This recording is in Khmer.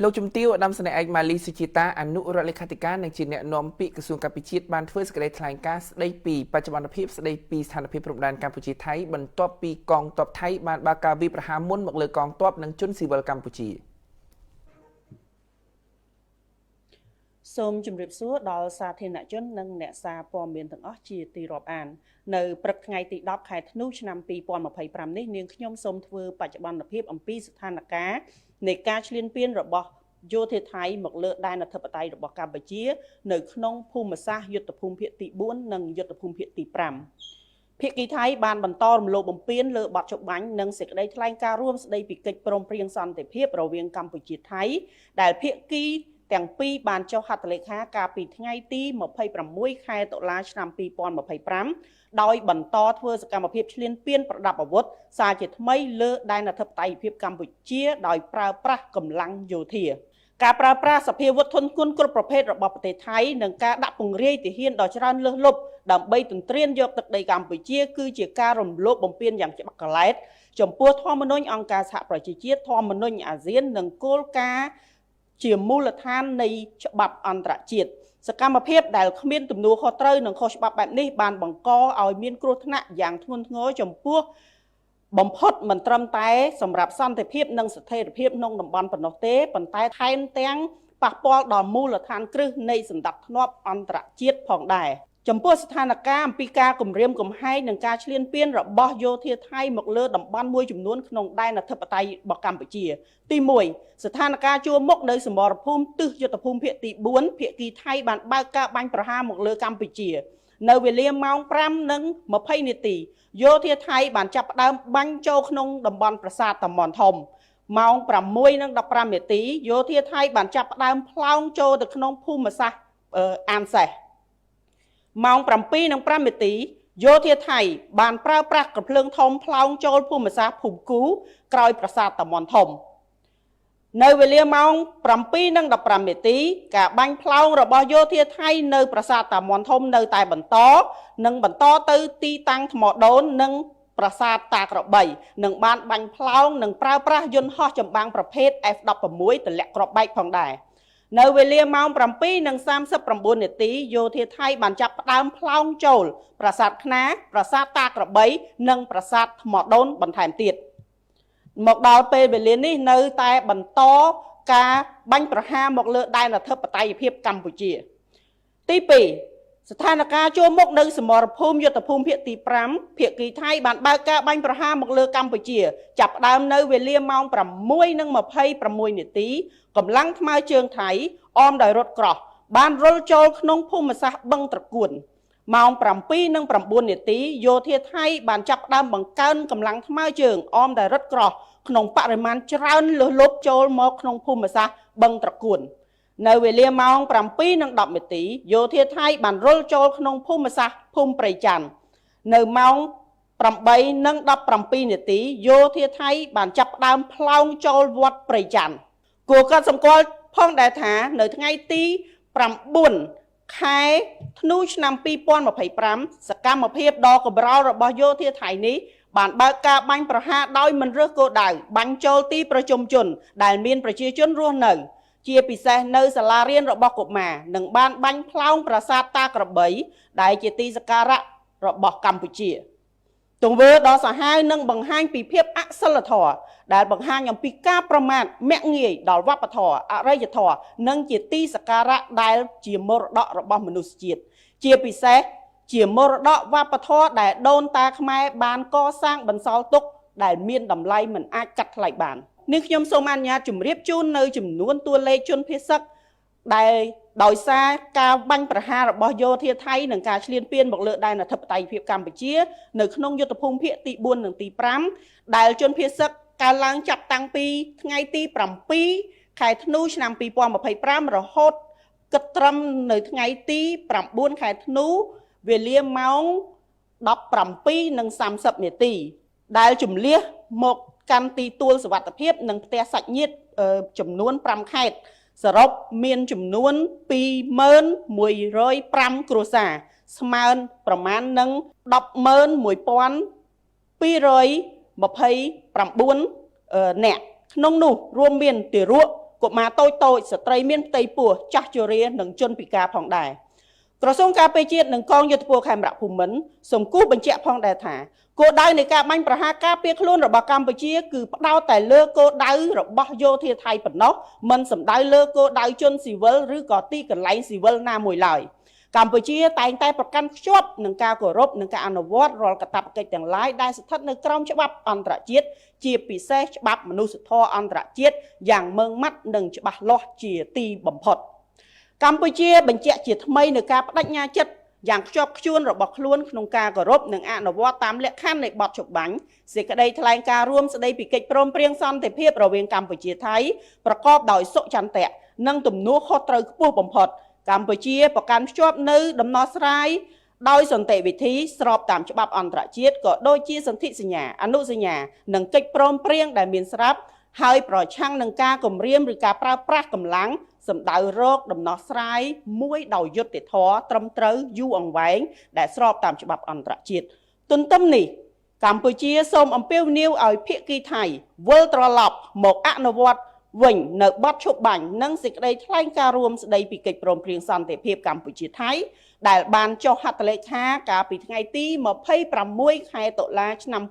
លោកជំទាវឧត្តមសេនីយ៍ឯកម៉ាលីសុជាតាអនុរដ្ឋលេខាធិការនិងជាអ្នកនាំពាក្យក្រសួងកាពិជាតិបានធ្វើសេចក្តីថ្លែងការណ៍ស្តីពីបច្ចុប្បន្នភាពស្តីពីស្ថានភាពព្រំដែនកម្ពុជាថៃបន្ទាប់ពីកងទ័ពថៃបានបើកការវាយប្រហារមុនមកលើកងទ័ពនិងជនស៊ីវិលកម្ពុជាសូមជម្រាបសួរដល់សាធារណជននិងអ្នកសារព័ត៌មានទាំងអស់ជាទីរាប់អាននៅព្រឹកថ្ងៃទី10ខែធ្នូឆ្នាំ2025នេះនាងខ្ញុំសូមធ្វើបច្ចុប្បន្នភាពអំពីស្ថានភាពនៃការឈ្លានពានរបស់យោធាថៃមកលើដែនអធិបតេយ្យរបស់កម្ពុជានៅក្នុងភូមិសាស្ត្រយុទ្ធភូមិភាគទី4និងយុទ្ធភូមិភាគទី5ភាគីថៃបានបន្តរំលោភបំពានលើបទច្បាញ់និងសេចក្តីថ្លែងការណ៍រួមស្តីពីកិច្ចព្រមព្រៀងសន្តិភាពរវាងកម្ពុជាថៃដែលភាគីទាំងពីរបានចុះហត្ថលេខាកាលពីថ្ងៃទី26ខែតុលាឆ្នាំ2025ដោយបន្តធ្វើសកម្មភាពឈ្លានពានប្រដាប់អាវុធសារជាថ្មីលើដែនអធិបតេយ្យភាពកម្ពុជាដោយប្រើប្រាស់កម្លាំងយោធាការប្រើប្រាស់សភាវុធធនគុណគ្រប់ប្រភេទរបស់ប្រទេសថៃនិងការដាក់ពង្រាយទាហានដ៏ច្រើនលើសលប់ដើម្បីទន្ទ្រានយកទឹកដីកម្ពុជាគឺជាការរំលោភបំពានយ៉ាងច្បាស់កឡែតចំពោះធម្មនុញ្ញអង្គការសហប្រជាជាតិធម្មនុញ្ញអាស៊ាននិងគោលការណ៍ជាមូលដ្ឋាននៃច្បាប់អន្តរជាតិសកម្មភាពដែលគ្មានទំនួលខុសត្រូវនិងខុសច្បាប់បែបនេះបានបង្កឲ្យមានគ្រោះថ្នាក់យ៉ាងធ្ងន់ធ្ងរចំពោះបំផុតមិនត្រឹមតែសម្រាប់សន្តិភាពនិងស្ថិរភាពក្នុងតំបន់ប៉ុណ្ណោះទេប៉ុន្តែថែមទាំងប៉ះពាល់ដល់មូលដ្ឋានគ្រឹះនៃសណ្ដាប់ធ្នាប់អន្តរជាតិផងដែរចំពោះស្ថានភាពអំពីការគំរាមកំហែងនិងការឈ្លានពានរបស់យោធាថៃមកលើតំបន់មួយចំនួនក្នុងដែនអធិបតេយ្យរបស់កម្ពុជាទី1ស្ថានភាពជួរមុខនៅសមរភូមិទិសយុទ្ធភូមិភាគទី4ភាគីថៃបានបើកការបាញ់ប្រហារមកលើកម្ពុជានៅវេលាម៉ោង 5:20 នាទីយោធាថៃបានចាប់ផ្ដើមបាញ់ចូលក្នុងតំបន់ប្រាសាទតាមាន់ធំម៉ោង 6:15 នាទីយោធាថៃបានចាប់ផ្ដើមផ្លោងចូលទៅក្នុងភូមិសាស្ត្រអានសេះម៉ោង 7:05 នាទីយោធាថៃបានប្រើប្រាស់កាភ្លើងធំផ្លោងចូលភូមិសាស្ត្រភូមិគូក្រោយប្រាសាទតាមាន់ធំនៅវេលាម៉ោង 7:15 នាទីការបាញ់ផ្លោងរបស់យោធាថៃនៅប្រាសាទតាមាន់ធំនៅតែបន្តទៅទីតាំងថ្មដូននិងប្រាសាទតាក្របីនឹងបានបាញ់ផ្លោងនិងប្រើប្រាស់យន្តហោះចម្បាំងប្រភេទ F16 ទម្លាក់គ្រាប់បែកផងដែរនៅវេលាម៉ោង 7:39 នាទីយោធាថៃបានចាប់ផ្ដើមផ្លោងចូលប្រាសាទខ្នាប្រាសាទតាក្របីនិងប្រាសាទថ្មដូនបន្ថែមទៀតមកដល់ពេលវេលានេះនៅតែបន្តការបាញ់ប្រហារមកលើដែនអធិបតេយ្យភាពកម្ពុជាទី2ស្ថានភាពជួរមុខនៅសមរភូមិយុទ្ធភូមិភាគទី5ភាគីថៃបានបើកការបាញ់ប្រហារមកលើកម្ពុជាចាប់ផ្ដើមនៅវេលាម៉ោង 6:26 នាទីកម្លាំងថ្មើរជើងថៃអមដោយរថក្រោះបានរុលចូលក្នុងភូមិសាស្ត្របឹងត្រកួនម៉ោង 7:09 នាទីយោធាថៃបានចាប់ផ្ដើមបង្កើនកម្លាំងថ្មើរជើងអមដោយរថក្រោះក្នុងបរិមាណច្រើនលើសលប់ចូលមកក្នុងភូមិសាស្ត្របឹងត្រកួននៅវេលាម៉ោង 7:10 នាទីយោធាថៃបានរុលចូលក្នុងភូមិសាស្ត្រភូមិព្រៃច័ន្ទនៅម៉ោង 8:17 នាទីយោធាថៃបានចាប់ផ្ដើមផ្លោងចូលវត្តព្រៃច័ន្ទគួរកត់សម្គាល់ផងដែរថានៅថ្ងៃទី9ខែធ្នូឆ្នាំ2025សកម្មភាពដ៏កម្ររបស់យោធាថៃនេះបានបើកការបាញ់ប្រហារដោយមិនរើសគោលដៅបាញ់ចូលទីប្រជុំជនដែលមានប្រជាជនរស់នៅជាពិសេសនៅសាលារៀនរបស់កុមារនិងបានបាញ់ផ្លោងប្រាសាទតាក្របីដែលជាទីសក្ការៈរបស់កម្ពុជាទង្វើដ៏សាហាវនិងបង្ហាញពីភាពអសិលធម៌ដែលបង្ហាញអំពីការប្រមាថមាក់ងាយដល់វប្បធម៌អរិយធម៌និងជាទីសក្ការៈដែលជាមរតករបស់មនុស្សជាតិជាពិសេសជាមរតកវប្បធម៌ដែលដូនតាខ្មែរបានកសាងបន្សល់ទុកដែលមានតម្លៃមិនអាចកាត់ថ្លៃបាននេះខ្ញុំសូមអនុញ្ញាតជម្រាបជូននៅចំនួនតួលេខជនភៀសសឹកដែលដោយសារការបាញ់ប្រហាររបស់យោធាថៃនិងការឈ្លានពានមកលើដែនអធិបតេយ្យភាពកម្ពុជានៅក្នុងយុទ្ធភូមិភាគទី4និងទី5ដែលជនភៀសសឹកកើនឡើងចាប់តាំងពីថ្ងៃទី7ខែធ្នូឆ្នាំ2025រហូតគិតត្រឹមនៅថ្ងៃទី9ខែធ្នូវេលាម៉ោង 17:30 នាទីដែលជំលះមកកាន់ទីទួលសុវត្ថិភាពនិងផ្ទះសាច់ញាតិចំនួន5ខេត្តសរុបមានចំនួន 2105 គ្រួសារស្មើប្រមាណនឹង 101,229 នាក់ក្នុងនោះរួមមានទារក កុមារតូចៗស្ត្រីមានផ្ទៃពោះចាស់ជរានិងជនពិការផងដែរក្រសួងការពារជាតិនិងកងយោធពលខេមរៈភូមិន្ទសូមគូសបញ្ជាក់ផងដែរថាគោលដៅនៃការបាញ់ប្រហារការពារខ្លួនរបស់កម្ពុជាគឺផ្ដោតតែលើគោលដៅរបស់យោធាថៃប៉ុណ្ណោះមិនសំដៅលើគោលដៅជនស៊ីវិលឬក៏ទីកន្លែងស៊ីវិលណាមួយឡើយកម្ពុជាតែងតែប្រកាន់ខ្ជាប់នឹងការគោរពនិងការអនុវត្តរាល់កាតព្វកិច្ចទាំងឡាយដែលស្ថិតនៅក្រោមច្បាប់អន្តរជាតិជាពិសេសច្បាប់មនុស្សធម៌អន្តរជាតិយ៉ាងម៉ឺងម៉ាត់និងច្បាស់លាស់ជាទីបំផុតកម្ពុជាបញ្ជាក់ជាថ្មីនៅការបដិញ្ញាចិត្តយ៉ាងខ្ជាប់ខ្ជួនរបស់ខ្លួនក្នុងការគោរពនិងអនុវត្តតាមលក្ខខណ្ឌនៃបទច្បាប់បាញ់សេចក្តីថ្លែងការណ៍រួមស្តីពីកិច្ចព្រមព្រៀងសន្តិភាពរវាងកម្ពុជាថៃប្រកបដោយសុចន្ទៈនិងទំនួលខុសត្រូវខ្ពស់បំផុតកម្ពុជាប្រកាន់ភ្ជាប់នៅដំណោះស្រាយដោយសន្តិវិធីស្របតាមច្បាប់អន្តរជាតិក៏ដូចជាសន្ធិសញ្ញាអនុសញ្ញានិងកិច្ចព្រមព្រៀងដែលមានស្រាប់ហើយប្រឆាំងនឹងការគំរាមឬការប្រើប្រាស់កម្លាំងសម្ដៅរកដំណោះស្រាយមួយដោយយុត្តិធម៌ត្រឹមត្រូវយូរអង្វែងដែលស្របតាមច្បាប់អន្តរជាតិទន្ទឹមនេះកម្ពុជាសូមអំពាវនាវឲ្យភាគីថៃវិលត្រឡប់មកអនុវត្តវិញនៅបទឈប់បាញ់និងសេចក្តីថ្លែងការណ៍រួមស្តីពីកិច្ចព្រមព្រៀងសន្តិភាពកម្ពុជាថៃដែលបានចុះហត្ថលេខាកាលពីថ្ងៃទី26ខែតុលាឆ្នាំ